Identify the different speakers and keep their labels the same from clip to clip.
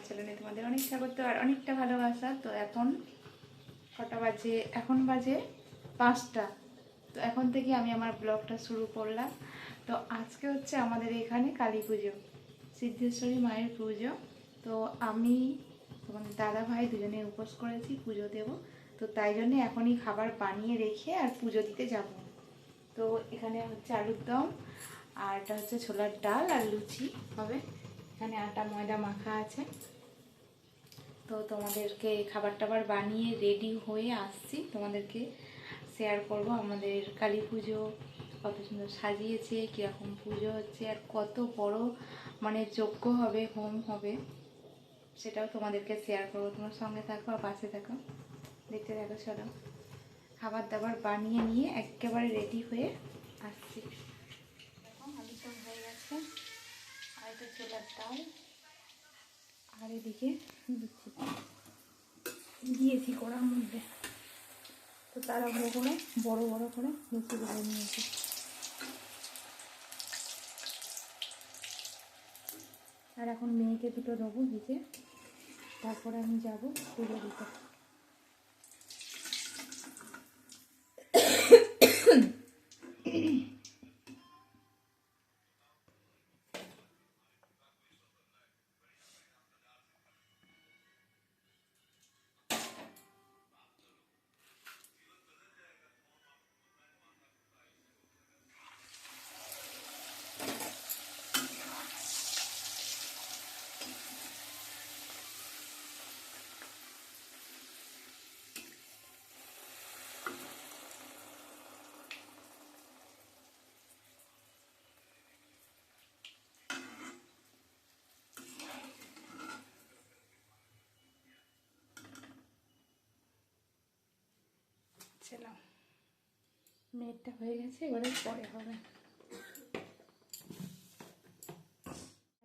Speaker 1: চ্যানেলে তোমাদের অনেক স্বাগত আর অনেকটা ভালোবাসা। তো এখন কটা বাজে? এখন বাজে 5টা। তো এখন থেকে আমি আমার ব্লগটা শুরু করলাম। তো আজকে হচ্ছে আমাদের এখানে কালী পুজো, সিদ্ধেশ্বরী মায়ের পুজো। তো আমি তোমাদের দাদা ভাই দুজনে উপোস করেছি, পুজো দেব। তো তাই জন্যে এখনই খাবার বানিয়ে রেখে আর পুজো দিতে যাব। তো এখানে হচ্ছে আলুর দম, আর এটা হচ্ছে ছোলার ডাল আর লুচি হবে। এখানে আটা ময়দা মাখা আছে। তো তোমাদেরকে খাবার টাবার বানিয়ে রেডি হয়ে আসছি, তোমাদেরকে শেয়ার করব আমাদের কালী পুজো কত সুন্দর সাজিয়েছে, কীরকম পুজো হচ্ছে, আর কত বড় মানে যজ্ঞ হবে, হোম হবে, সেটাও তোমাদেরকে শেয়ার করবো। তোমার সঙ্গে থাকো আর পাশে থাকো, দেখতে থাকো। চলো খাবার দাবার বানিয়ে নিয়ে একেবারে রেডি হয়ে আসছি। এখন আলু সব হয়ে গেছে, আর এটা ছোলার ডাল, আর এদিকে লুচি দিয়েছি কড়ার মধ্যে। তো তাড়াহুড়ো করে বড় বড় করে লুচিগুলো নিয়েছি। আর এখন মেয়েকে দুটো দেবো দিতে, তারপরে আমি যাব পুজো দিতে। চলো, মেয়েরটা হয়ে গেছে, এবারে পরে হবে।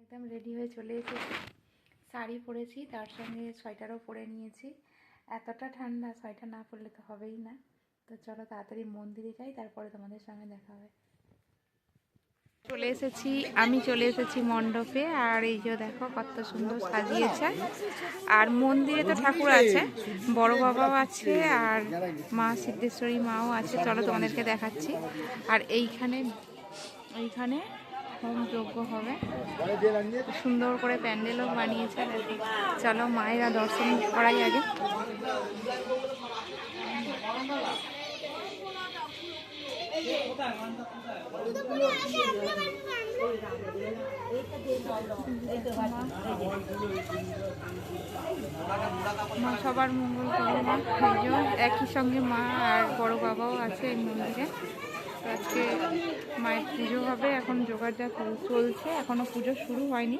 Speaker 1: একদম রেডি হয়ে চলে এসেছি, শাড়ি পরেছি, তার সঙ্গে সোয়েটারও পরে নিয়েছি। এতটা ঠান্ডা, সোয়েটার না পরলে তো হবেই না। তো চলো তাড়াতাড়ি মন্দিরে যাই, তারপরে তোমাদের সঙ্গে দেখা হবে। আমি চলে এসেছি মণ্ডপে, আর এই যে দেখো কত সুন্দর সাজিয়েছে। আর মন্দিরে তো ঠাকুর আছে, বড় বাবাও আছে, আর মা সিদ্ধেশ্বরী মাও আছে। চলো তোমাদেরকে দেখাচ্ছি। আর এইখানে হোম যজ্ঞ হবে, সুন্দর করে প্যান্ডেলও বানিয়েছে। চলো মায়েরা দর্শন করাই আগে। মা সবার মঙ্গল করে না, একই সঙ্গে মা আর বড় বাবাও আছে এই মন্দিরে। আজকে মায়ের পুজো হবে, এখন যোগাযোগ চলছে, এখনো পুজো শুরু হয়নি।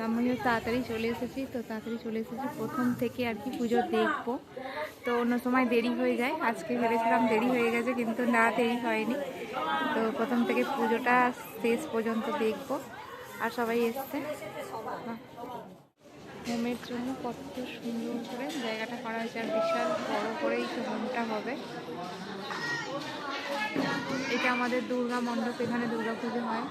Speaker 1: আমিও তাড়াতাড়ি চলে এসেছি। প্রথম থেকে আর কি পুজো দেখবো। তো অন্য সময় দেরি হয়ে যায়, আজকে ভেবেছিলাম দেরি হয়ে গেছে, কিন্তু না, দেরি হয়নি। তো প্রথম থেকে পুজোটা শেষ পর্যন্ত দেখবো। আর সবাই এসছে হোমের জন্য, কত সুন্দর করে জায়গাটা করা হয়েছে, আর বিশাল বড় করেই হোমটা হবে। এটা আমাদের দুর্গা মণ্ডপ, এখানে দুর্গা পুজো হয়।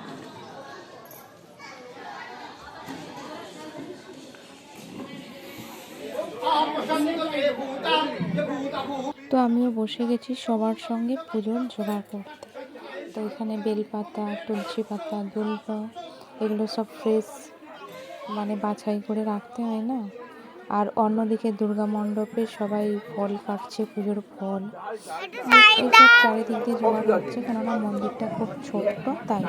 Speaker 1: তো আমিও বসে গেছি সবার সঙ্গে পুজোর জোগাড় করতে। তো এখানে বেলপাতা, তুলসী পাতা, দুল্প, এগুলো সব ফ্রেশ মানে বাছাই করে রাখতে হয় না। আর অন্যদিকে দুর্গা মণ্ডপে সবাই ফল কাটছে, পুজোর ফল। এইসব চারিদিক দিয়ে জোগাড় হচ্ছে, কেননা মন্দিরটা খুব ছোট্ট, তাই।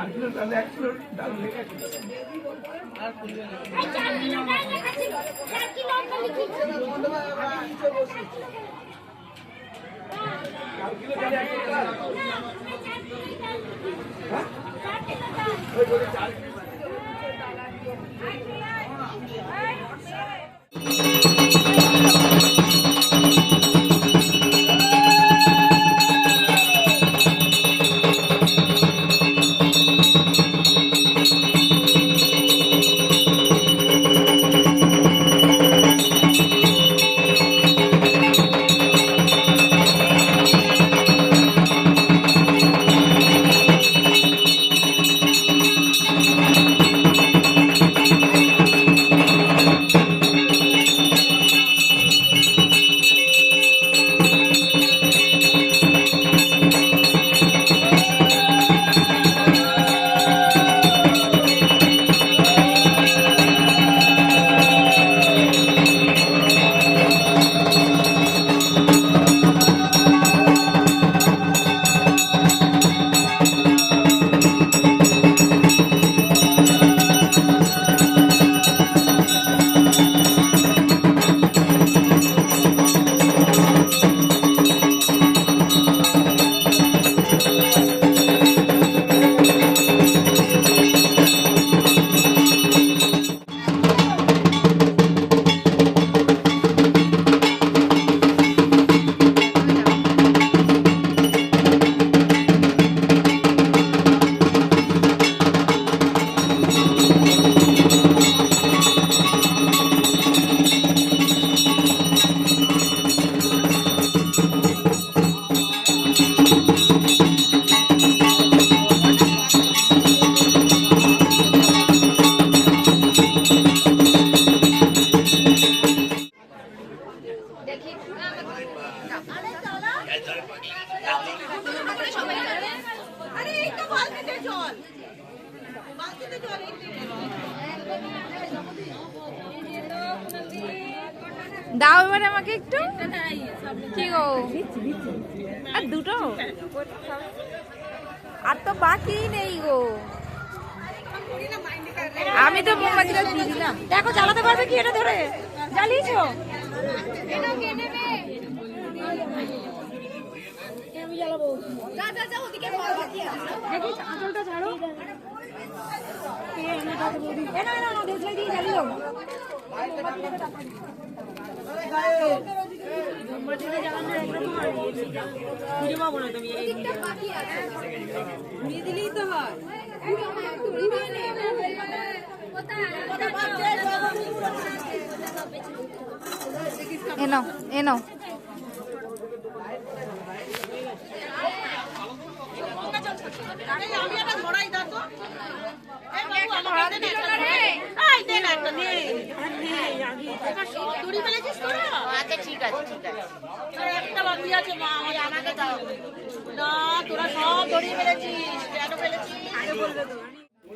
Speaker 1: দাও এবারে আমাকে একটু। কি গো, আর দুটো, আর তো বাকি নেই গো। আমি তো মোমবাতিটা দিয়ে দিলাম। দেখো জ্বালাতে পারবে কি এটা ধরে? জ্বালিয়েছো? দেখি আঁচলটা ছাড়ো। দিলেই তো হয়। এনো এনো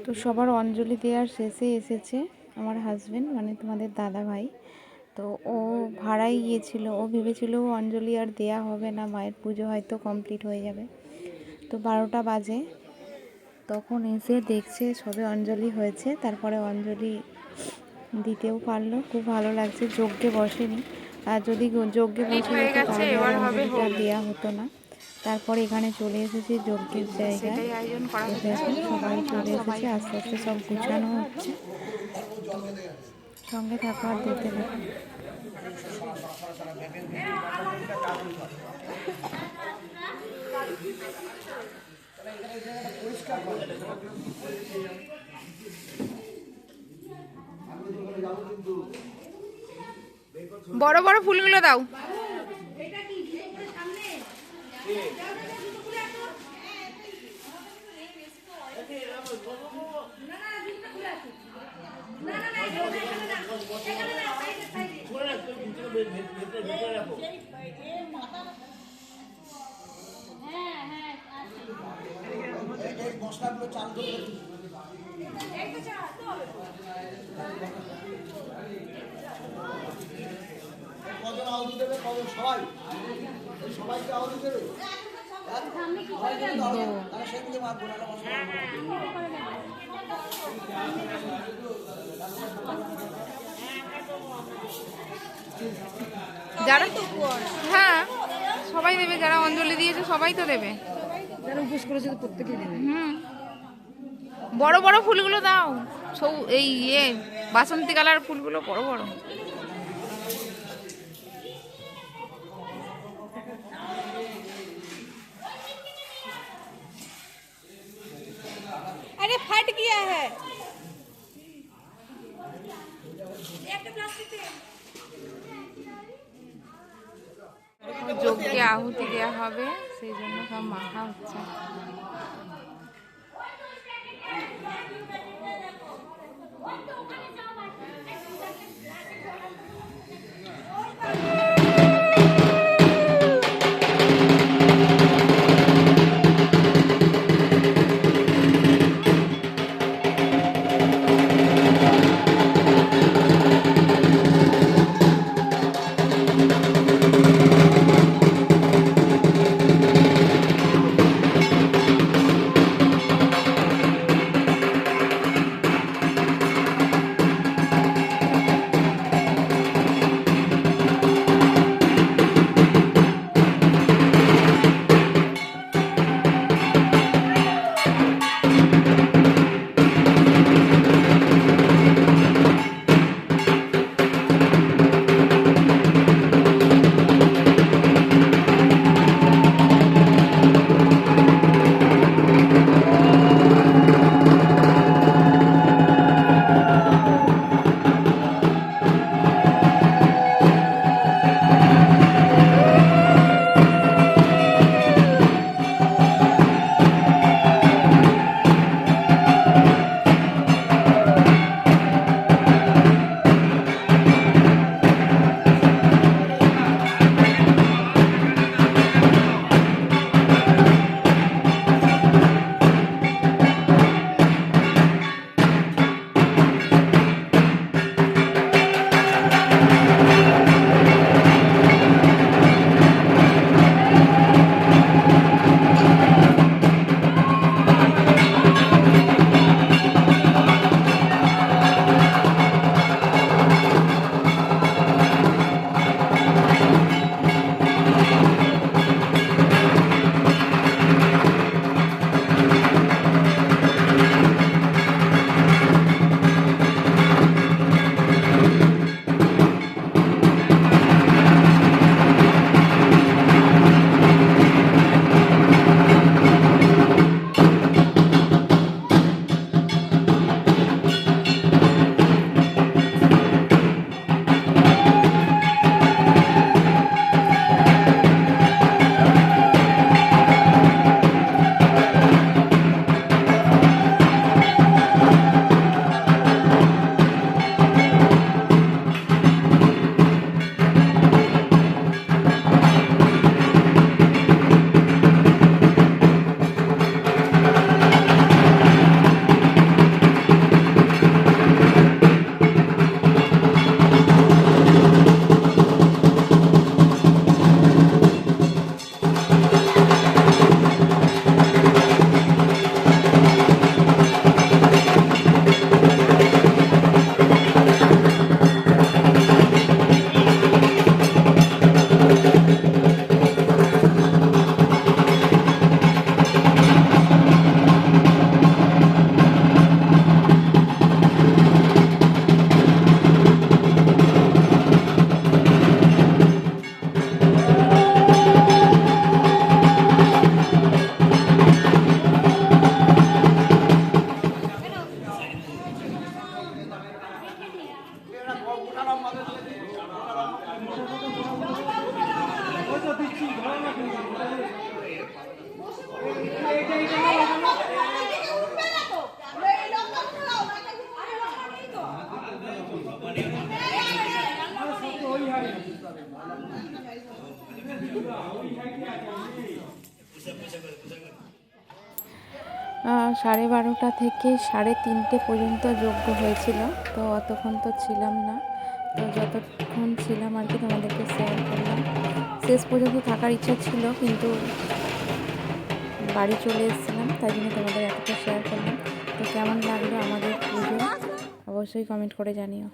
Speaker 1: তো সবার অঞ্জলি দেওয়ার শেষে এসেছে আমার হাজবেন্ড, মানে তোমাদের দাদা ভাই। তো ও ভাড়াই গিয়েছিল, ও ভেবেছিল অঞ্জলি আর দেয়া হবে না, মায়ের পুজো হয়তো কমপ্লিট হয়ে যাবে। তো 12টা বাজে, তখন এসে দেখছে সবে অঞ্জলি হয়েছে, তারপরে অঞ্জলি দিতেও পারলো। খুব ভালো লাগছে। যজ্ঞে বসেনি, আর যদি যজ্ঞে বসে যেত তাহলে অঞ্জলিটা দেওয়া হতো না। তারপরে এখানে চলে এসেছি যজ্ঞের জায়গায়। দেখুন সবাই চলে এসেছে, আস্তে আস্তে সব গুছানো হচ্ছে। সঙ্গে থাকো আর দেখতে থাকো। বড় বড় ফুলগুলো দাও। মশলাগুলো চালু কজন আহুতি দেবে, কজন সবাই, সবাইকে আহুতি দেবে। সেদিকে মারবো না। যারা, হ্যাঁ সবাই দেবে, যারা অঞ্জলি দিয়েছে সবাই তো দেবে, যারা উপোস করেছে তো প্রত্যেকেই দেবে। বড় বড় ফুলগুলো দাও, সব এই বাসন্তী কালার ফুলগুলো বড় বড়। अरे फट गया है। যজ্ঞে আহুতি দেওয়া হবে, সেই জন্য সব মাখা হচ্ছে।
Speaker 2: 12:30 থেকে 3:30 পর্যন্ত যজ্ঞ হয়েছিল। তো অতক্ষণ তো ছিলাম না, তো যতক্ষণ ছিলাম আর কি তোমাদেরকে শেয়ার করলাম। শেষ পর্যন্ত থাকার ইচ্ছা ছিল, কিন্তু বাড়ি চলে এসেছিলাম, তাই জন্য তোমাদের এতটা শেয়ার করলাম। তো কেমন লাগলো আমাদের পুজো অবশ্যই কমেন্ট করে জানিও।